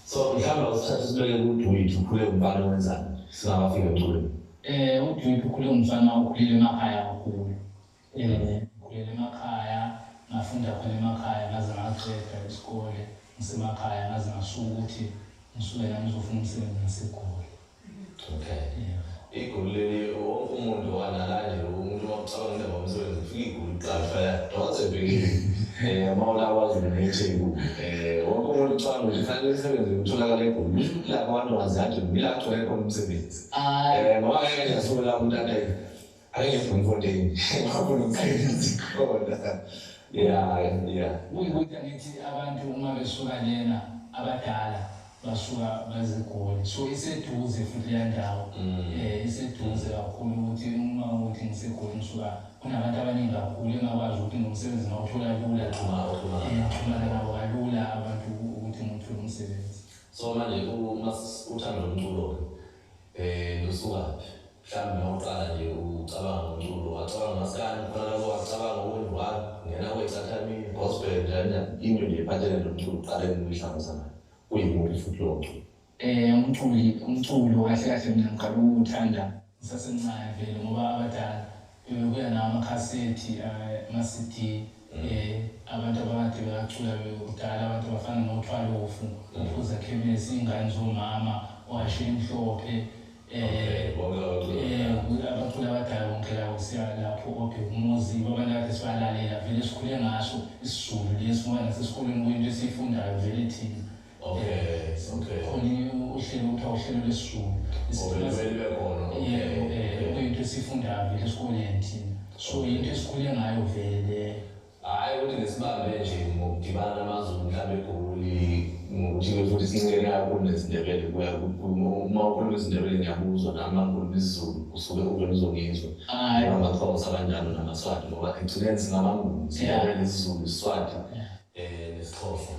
So mhlawumbe usithatha sibeke kuDwidi ukhule umbani wenzani singakafika emculweni. uDwidi ukhule umfana ukhulile emakhaya kakhulu. Ukhulele emakhaya, ngafunda khona emakhaya ngaze ngaqeda isikole ngisemakhaya ngaze ngasuka ukuthi ngisuke la ngizofuna umsebenzi ngiseGoli. Okay. Igoli wonke umuntu wanalanje umuntu wacabanga ngomsebenzi ufika igoli qala wathebekile mawula wazi netheku wonke umuntu ucabanga ukuthi fanele umsebenzi utholakala eGoli lapho abantu wazathi ngila kuthola khona umsebenzi ngoba ngeke ngasuka la umuntu ake ngifundeni ngafuna umsebenzi khona ukuthi ngithi abantu uma besuka lena abadala basuka bazeGoli so iseduze futhi le ndawo iseduze kakhulu ukuthi uma ukuthi ngiseGoli ngisuka kunabantu abaningi kakhulu engakwazi ukuthi ngomsebenzi ngawuthola lula xhumana nabo kalula abantu ukuthi ngithole umsebenzi. So manje uthanda umculo lusukaphi mhlawumbe nawuqala nje ucabanga ngomculo wacabanga ngasikani khona lapho wacabanga ukwenziwani ngena kwecathami gospel njani into nje ephathelene nomculo uqale ukuyihlanganisa uyimuphi futhi lo mculo. Umculo kahle kahle mina ngiqala ukuwuthanda ngisasemncane vele ngoba abadala bekuya nawo amakhasethi ama-CD abantu abakade becula bekudala abantu abafana noThwalofu uPhuza Khemesi ingane zomama oHasheni Mhlophe abaculi abadala bonke lawo siya lapho ophe umuzi abantu kade sibalalela vele sikhule ngaso isiZulu lesi ngoba nasesikoleni kuyinto esiyifundayo vele thina. Khona uhlelo uhlelo lesiZulu kuyinto esifundayo vele esikoleni thina. So into esikhule ngayo vele hayi ukuthi nesibambe nje ngokudibana namaZulu mhlawumbe eGoli ngokuthi futhi sincike kakhulu nezindebele kuya uma ukhuluma izindebele ngiyabuzwa nami ngikhuluma isiZulu usuke uvele uzongizwa ngamaXhosa kanjalo namaSwati ngoba ekugcineni singamangungu siyabele isiZulu iSwati nesiXhosa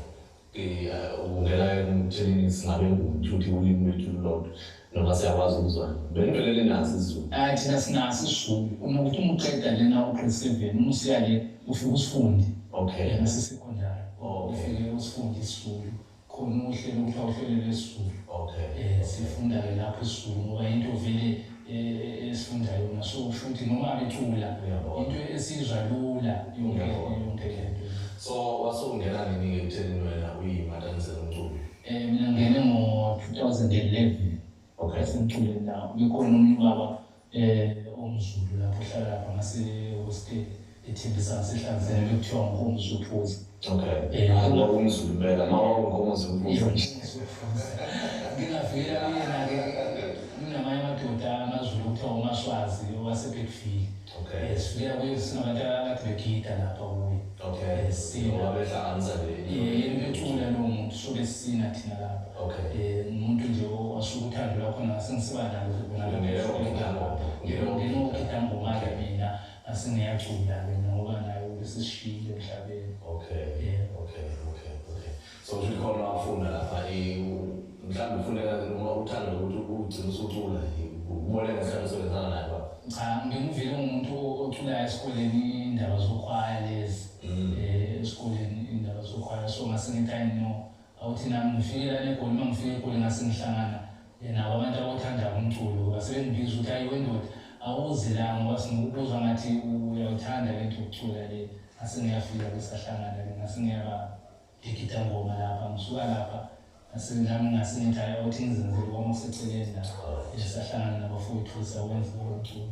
ungena ekuthenini singabe ngukuthi ulimi lwethu lulodwa noma siyakwazi ukuzwana benivele nazi isiZulu thina sinaso isiZulu unokuthi umuqeda lena ugrade 7 usiya le ufike usifunde nasesekondari ufike usifunde isiZulu khona uhlelo ukuthi awuhlelele isiZulu sifunda ke lapho isiZulu ngoba into vele esifundayo yona so usho ukuthi noma becula into esizwa lula yonke lento. So wasungena nini ekuthenini wena uyimatanise nomculo? Mina ngene ngo-2011 esengicule nawo ngikhona omunye ubaba omZulu lapho ohlala lapha ngase-hostel ethembisa sihlanzene bekuthiwa nguMzuphuza. UMzulu impela mawawunguMzuphuza ngingafika kuyena-ke kunamanye amadoda amaZulu kuthiwa uMaswazi owasebekufika sifikela kuye sinabantu akade begida lapha kuye yena becula lowo muntu so besina thina lapha umuntu nje wasuke uthando lakhona sengisiba nalo ngenogida ngoma-ke mina asengiyacula-ke ngoba nayo besisishiyile emhlabeni. So ukhona wafunda lapha mhlawumbe ufundeka noma uthanda ukuthi ugcine usucula ubone ngesikhathi usebenzana naye baba? Cha, nginguvele umuntu oculayo esikoleni indaba zokhwaya lezi esikoleni indaba zokhwaya so ngase ngithi ayino awuthi nami ngifike lana eGoli uma ngifike eGoli ngase ngihlangana nabo abantu abathanda umculo basebengibiza ukuthi ayi wendoda awuze la ngoba sinokubuzwa ngathi uyawuthanda lento yokucula le ngase ngiyafika besahlangana ke ngase ngiyabadikida ngoma lapha ngisuka lapha nami ngase ngithi ayi awuthi ngizenzele kwami useceleni la sahlangana nabafowethu sawenza umculo.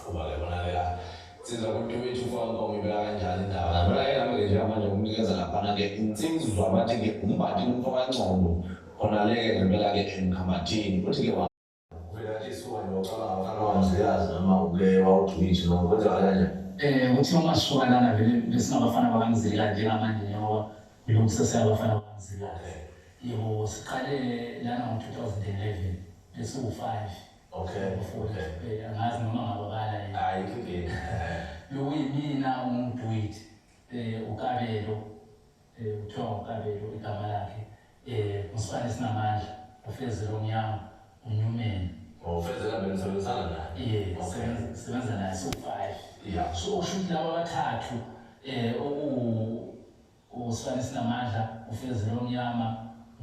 Kuba-ke bona-ke la siza kuthi wethu ufaka ngomibeka kanjani indaba nami nami-ke njengamanje ngumnikeza laphana-ke insizwa bathi-ke umbhati umfaka ngcono khona-le-ke ngempela-ke emkhambathini futhi-ke vele suka nje wacabanga Abafana BakaMzilikazi noma uke wawudwiji noma kwenzeka kanjani? Kuthi uma sisuka lana vele besingabafana BakaMzilikazi njengamanje njengoba yilokhu sesiyabafana BakaMzilikazi. Yebo siqale lana ngo-2011 besiwu-5. Angazi noma ngababala yini. lo yimina uMdwidi uKabelo kuthiwa uKabelo igama lakhe uSifane Sinamandla uFezela Omnyama uNewman. Ufezela benisebenzisana naye? Sebenza naye siwu-5. So usho ukuthi laba bathathu uSifane Sinamandla uFezela Omnyama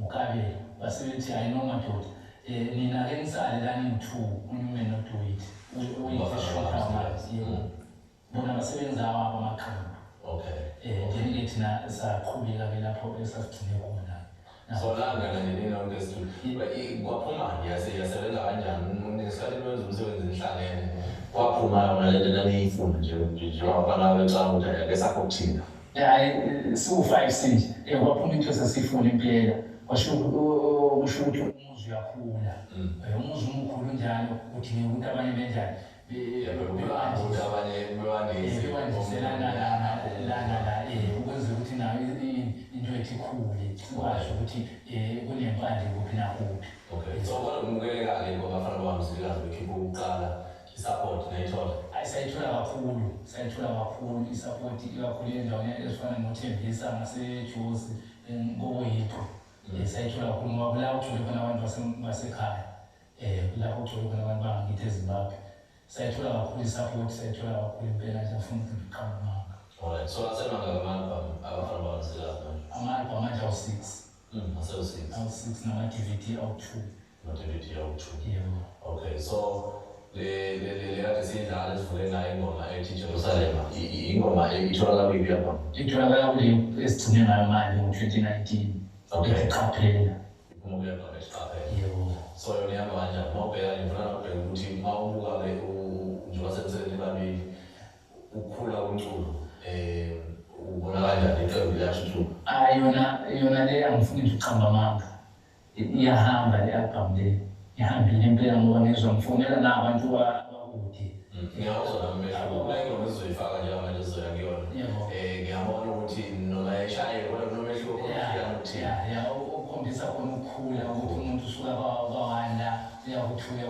uKabelo basebethi hayi noma madoda mina-ke ngisale lana ngiyi-2 uNewman noDwidi bona basebenza awabo amaqembu. Nje-ke thina saqhubeka-ke lapho esasigcine khona. So langa nini nonke esithuthi kwaphuma yasebenza kanjani ngesikhathi niwenza umsebenzi nihlangene kwaphuma yona lento naniyifunda nje Abafana becabanga ukuthi ake sakho kuthina? Siwu-5 sinje kwaphuma into esasiyifuna impela kusho ukuthi umuzi uyakhula umuzi umukhulu njalo udinga ukuthi abanye benjani bewandiselana lana ukwenza ukuthi nayo into ethi ikhule ukwazi ukuthi kunempande kuphi nakuphi. So kwamkeleka-ke kwabafana BakaMzilikazi bekhipha ukuqala i-support nayithola? Sayithola kakhulu i-support ikakhulu endaweni ezifana noThembisa ngaseJozi ngokwethu. Sayithola kakhulu ngoba kulapho ugcwele khona abantu basekhaya kulapho ugcwele khona abantu bangakithi eZimbabwe. Sayithola kakhulu i-support sayithola kakhulu impela nje afuna ukuthi ngiqamanga. So asemangaka Abafana BakaMzilikazi manje? Ama-album manje awu-6. Awu-6 nama-DVD awu-2. Ama-DVD awu-2. Yebo. So le kade siyidlala esivule ngayo ingoma ethi Jerusalem ingoma itholakala kuphi lapha? Itholakala kule esigcine ngayo manje ngo-2019. Eqaphela. Iphuma kuyona eqaphela. Yebo. So yona ihamba kanjani? Uma ubheka nje ngifuna ukubheka ukuthi uma ubuka-ke njengoba seniseleni babili ukukhula komculo ubona kanjani iqembu liyashuthuka? Yona le angifuni nje ukuqamba amanga. Iyahamba le album le ihambile impela ngoba ngizwa ngifonela nabantu bakude Ngiyawuzwa nami umehluko. Kula ingoma esizoyifaka njengamanje sizoya kuyona. Ngiyabona ukuthi noma eshayela kodwa kunomehluko ofika nokuthini. Ukukhombisa khona ukukhula ukuthi umuntu usuka kwawanda uyakuthuya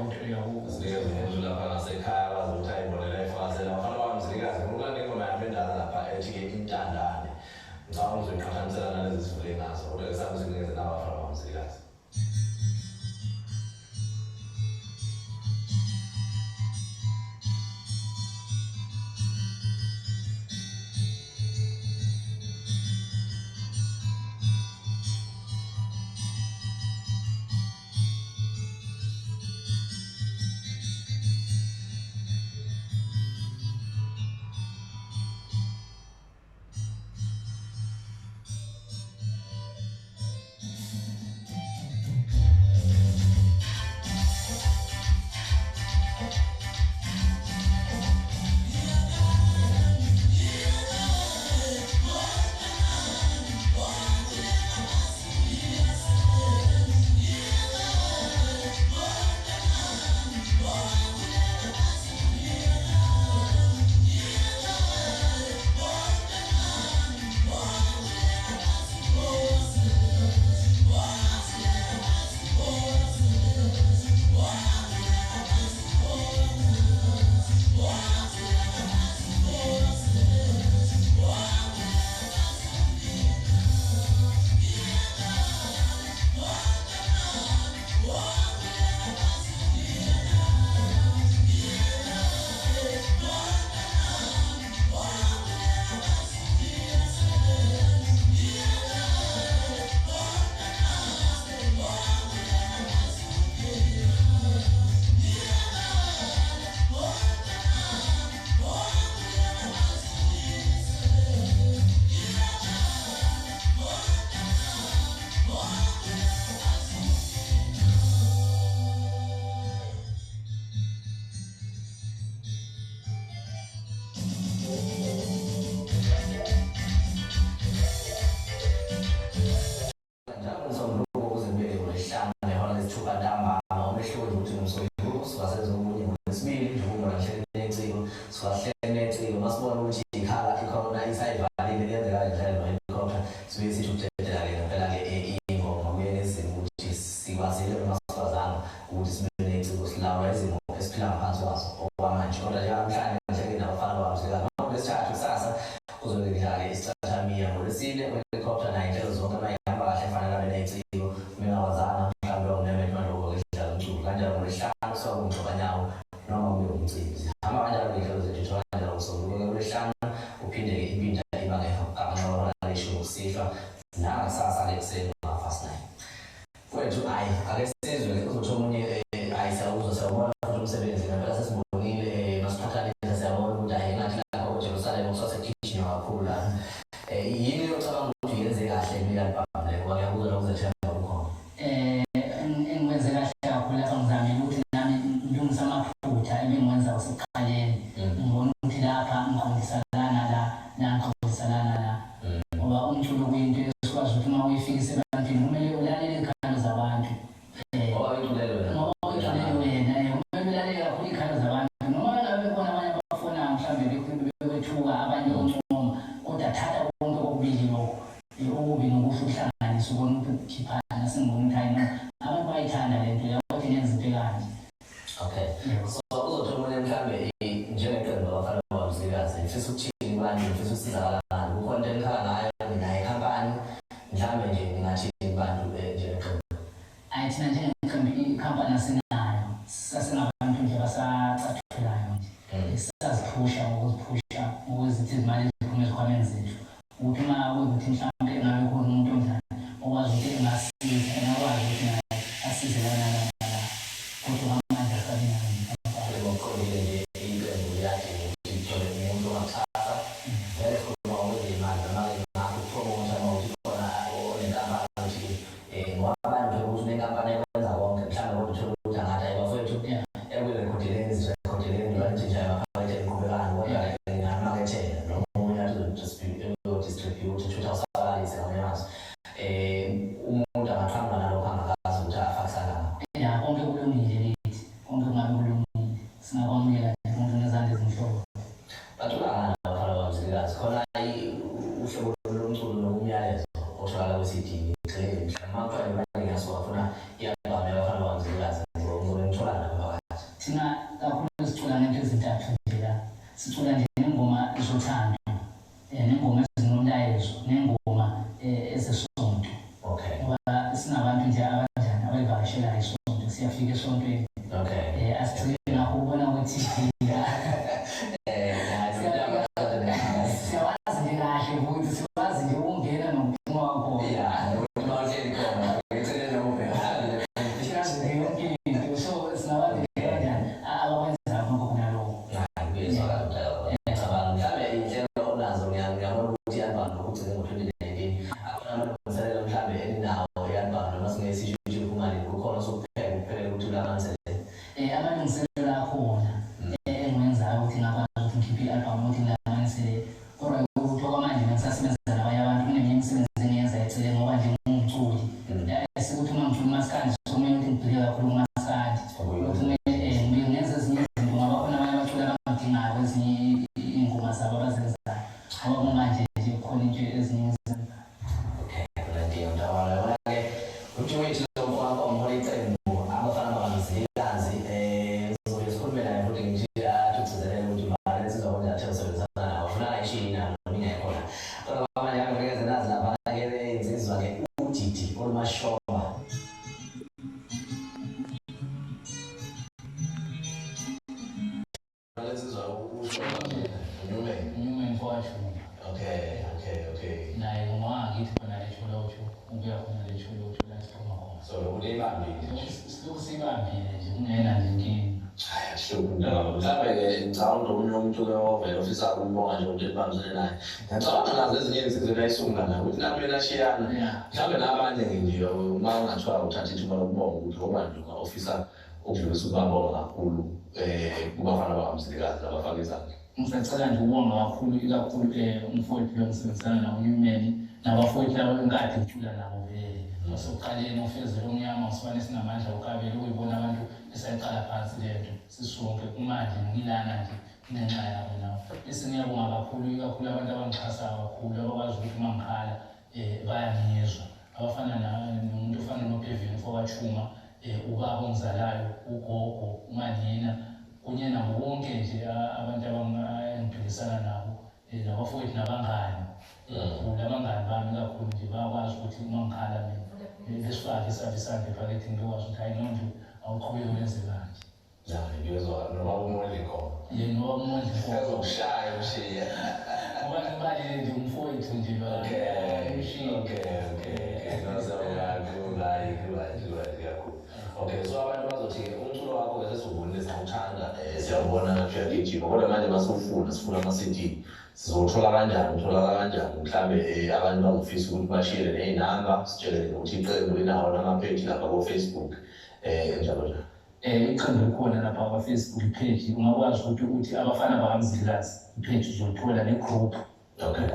Sinikeza umuntu lapha ngasekhaya akwazi ukuthi ayibonele ayifakazela Abafana BakaMzilikazi. Ngumlando ingoma yami endala lapha ethi-ke intandane. Ngicabanga uzoyiqhathanisela nalezi zivule ngazo kodwa-ke sabe sinikeze n'Abafana BakaMzilikazi. siyavakashela isonto siyafika esontweni asigcine nakho ubona ku-TV siyawazi nje kahle futhi siwazi nje ungena nokuphuma wakho siyazi yonke into so singabazi kanjani abakwenza ngakho kunalokho amalungiselelo akhona engiwenzayo ukuthi ngakwazi ukuthi ngikhiphe i-album ukuthi ngilanganisele kodwa ukuthi okwamanje ngisasebenza nabanye abantu kuneminye imisebenzi engiyenza eceleni ngoba nje ngumculi sekuthi uma ngicula umaskandi so kumele ukuthi ngibhilike kakhulu umaskandi ukuthi ngibuye ngenze ezinye izinto ngoba khona abanye abaculi abangidingayo kwezinye iy'ngoma zabo abazenzayo ngoba manje nje khona into ezinye izinto Abafana BakaMzilikazi ngizokhumbula naye futhi ngishiya athuthuzele ukuthi balensizwa konje athe usebenzisana nabo funa ishini nalo ningekhona kodwa manje angeke nazi lapha ke insizwa ke udidi olumashoma balensizwa unyume mfowethu okay naye ngoma wangithi khona lecholocho ubuya khona lecholocho la siphuma khona so lokuthi ibambile sibambile nje kungena nje inkinga mhlawumbe-ke ngicabanga ukuthi omunye umuntu ovele ofisa ukubonga nje ukuthi ebambisene naye ngiyacabanga nazo ezinye izinto elayisungula nayo ukuthi lapho elashiyana mhlawumbe nabanye-ke nje uma ungathiwa uthatha ithuba lokubonga ukuthi ngoba nje unga-ofisa ukudlulisa ukubabonga kakhulu kubafana BakaMzilikazi abafaka izandla ngisacela nje ukubonga kakhulu ikakhulu umfowethu lo ngisebenzisana nawo unyumeni nabafowethu labo enkade ngithula nabo vele osokuqaleni ofezela omnyama usibane sinamandla ukabele ukuyibona abantu esayiqala phansi lento sisonke kumanje ngilana nje ngenxa yabo nawo ngiyabonga kakhulu ikakhulu abantu abangixhasayo kakhulu abakwazi ukuthi uma ngikhala bayangizwa abafana nomuntu ofana noPevin Mfowachuma ubaba ongizalayo ugogo umanina kunye nabo bonke nje abantu abangiphikisana nabo nabafowethu nabangani labangani bami kakhulu nje bayakwazi ukuthi uma ngikhala mina lesifake isandla ephaketheni ngikwazi ukuthi hayi nonje awuqhubeke wenze kanje ngiyezwa noma umondli khona noma umondli khona ezokushaya ushiya ngoba ngibalile nje umfowethu nje okay so abantu bazothi umculo wakho sesivunisa uthanda siyabona kuyagijima kodwa manje sifuna ama-CD sizothola kanjani utholakala kanjani mhlawumbe abantu bazofisa ukuthi bashire ney'namba sitshele ukuthi iqembu linawo nama-page lapha ko-Facebook njalo njalo iqembu likhona lapha kwa-Facebook page ungakwazi ukuthi Abafana BakaMzilikazi ipage uzolithola ne-group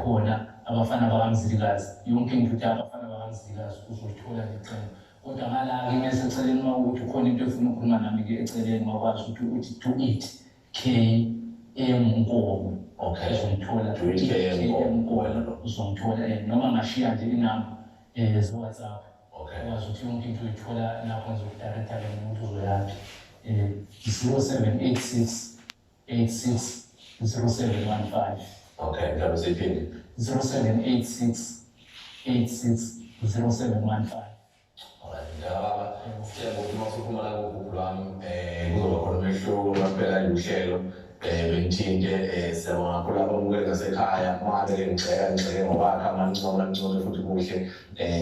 khona Abafana BakaMzilikazi yonke into ukuthi Abafana BakaMzilikazi uzolithola neqembu kodwa ngala-ke ngeseceleni uma ukuthi khona into efuna ukukhuluma nami-ke eceleni ngakwazi ukuthi do it KM Nkomo uzongithola uzongithola noma ngashiya nje inamba ze-WhatsApp ukwazi ukuthi yonke into uyithola lapho ngizokudirecta ke umuntu uzoyaphi 0786 86 0715 mhlawumbe siyiphinde 0786 86 0715 Baba, sithemba ukuthi uma usuphuma la kuGuguLwami kuzoba khona umehluko maphela uhlelo bengithinte siyabonga kakhulu abamukeli ngasekhaya mabe ngigxeke ngokwakha amancoma futhi kuhle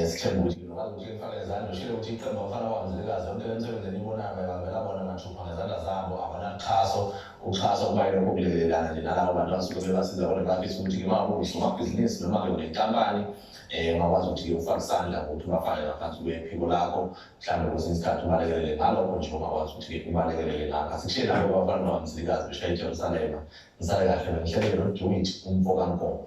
sithemba ukuthi nokwazi ukuthi ngifake izandla ushilo ukuthi iqembu Abafana BakaMzilikazi yonke le misebenzi eniyibonayo bevela bona mathupha ngezandla zabo abanaqhaso uxhaso kubayile okulekelelana nje nalabo bantu abasuke bebasiza kodwa bafisa ukuthi uma umabhizinisi noma unenkampani ungakwazi ukuthi ufake isandla ukuthi ubafake ngaphansi kwephiko lakho mhlawumbe kwesinye isikhathi ubalekelele ngalokho nje ungakwazi ukuthi ubalekelele ngakho asikushiye nabo Abafana BakaMzilikazi beshaye iJerusalema ngisale kahle ngihlelele noDuwit umfokaNkomo